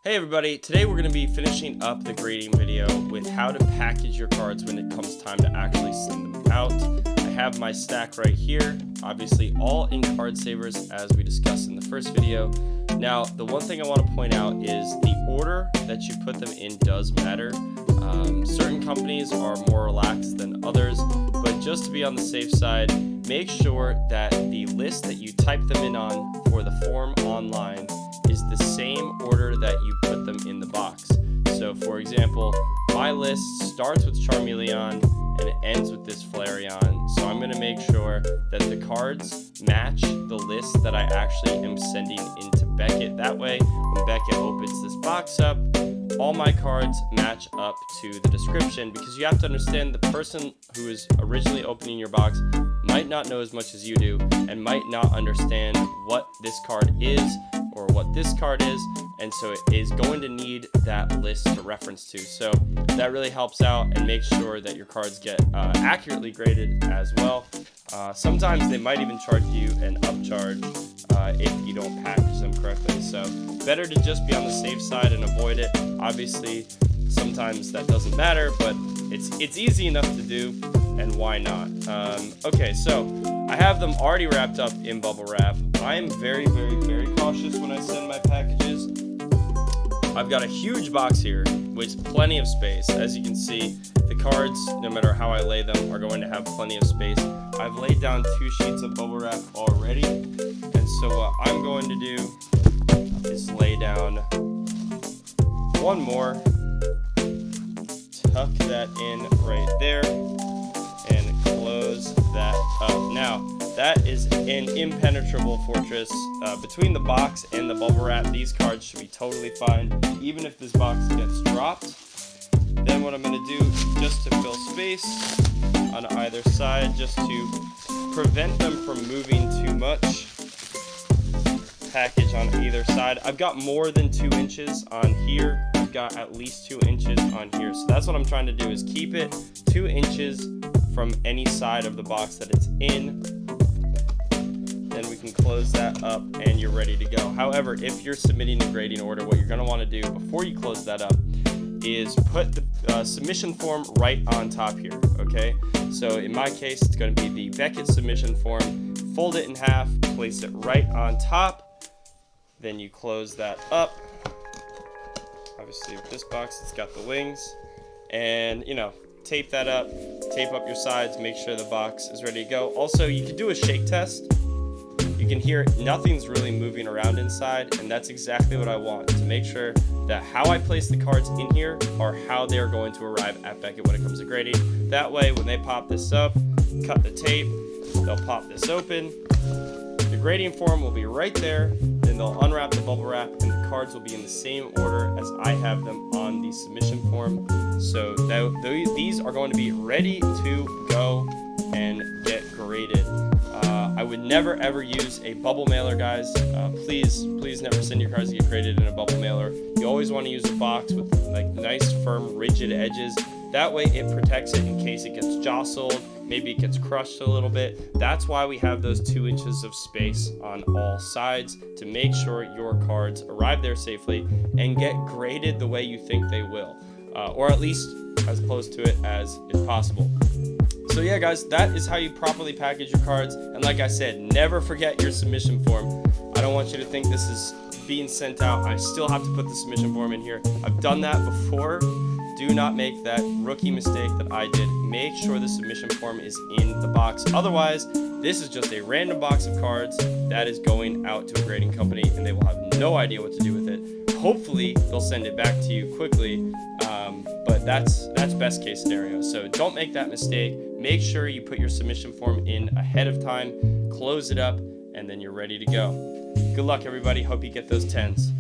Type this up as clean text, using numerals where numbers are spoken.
Hey everybody, today we're going to be finishing up the grading video with how to package your cards when it comes time to actually send them out. I have my stack right here, obviously all in card savers as we discussed in the first video. Now, the one thing I want to point out is the order that you put them in does matter. Certain companies are more relaxed than others, but just to be on the safe side, make sure that the list that you type them in on for the form online is the same order that you put them in the box. So for example, my list starts with Charmeleon and it ends with this Flareon. So I'm going to make sure that the cards match the list that I actually am sending into Beckett. That way, when Beckett opens this box up, all my cards match up to the description, because you have to understand the person who is originally opening your box might not know as much as you do and might not understand what this card is or what this card is, and so it is going to need that list to reference to. So that really helps out and makes sure that your cards get accurately graded as well. Sometimes they might even charge you an upcharge if you don't package them correctly. So better to just be on the safe side and avoid it. Obviously, sometimes that doesn't matter, but it's easy enough to do, and why not? Okay, so I have them already wrapped up in bubble wrap. I am very cautious when I send my packages. I've got a huge box here with plenty of space. As you can see, the cards, no matter how I lay them, are going to have plenty of space. I've laid down 2 sheets of bubble wrap already, and so what I'm going to do is lay down one more, tuck that in right there, and close that up. Now, that is an impenetrable fortress. Between the box and the bubble wrap, these cards should be totally fine, even if this box gets dropped. Then what I'm going to do, just to fill space on either side, just to prevent them from moving too much, package on either side. I've got more than 2 inches on here. I've got at least 2 inches on here. So that's what I'm trying to do, is keep it 2 inches from any side of the box that it's in. Then we can close that up and you're ready to go. However, if you're submitting a grading order, what you're going to want to do before you close that up is put the submission form right on top here, okay? So in my case, it's going to be the Beckett submission form. Fold it in half, place it right on top, then you close that up. Obviously with this box, it's got the wings, and tape that up, tape up your sides, make sure the box is ready to go. Also, you can do a shake test. You can hear nothing's really moving around inside, and that's exactly what I want, to make sure that how I place the cards in here are how they're going to arrive at Beckett when it comes to grading. That way, when they pop this up, cut the tape, they'll pop this open, the grading form will be right there, then they'll unwrap the bubble wrap, and the cards will be in the same order as I have them on the submission form. So these are going to be ready to go and get graded. I would never ever use a bubble mailer, guys. Please never send your cards to get graded in a bubble mailer. You always want to use a box with like nice, firm, rigid edges. That way it protects it in case it gets jostled, maybe it gets crushed a little bit. That's why we have those 2 inches of space on all sides, to make sure your cards arrive there safely and get graded the way you think they will, or at least as close to it as is possible. So yeah, guys, that is how you properly package your cards. And like I said, never forget your submission form. I don't want you to think this is being sent out. I still have to put the submission form in here. I've done that before. Do not make that rookie mistake that I did. Make sure the submission form is in the box. Otherwise, this is just a random box of cards that is going out to a grading company, and they will have no idea what to do with it. Hopefully, they'll send it back to you quickly, but that's best case scenario. So don't make that mistake. Make sure you put your submission form in ahead of time, close it up, and then you're ready to go. Good luck, everybody. Hope you get those 10s.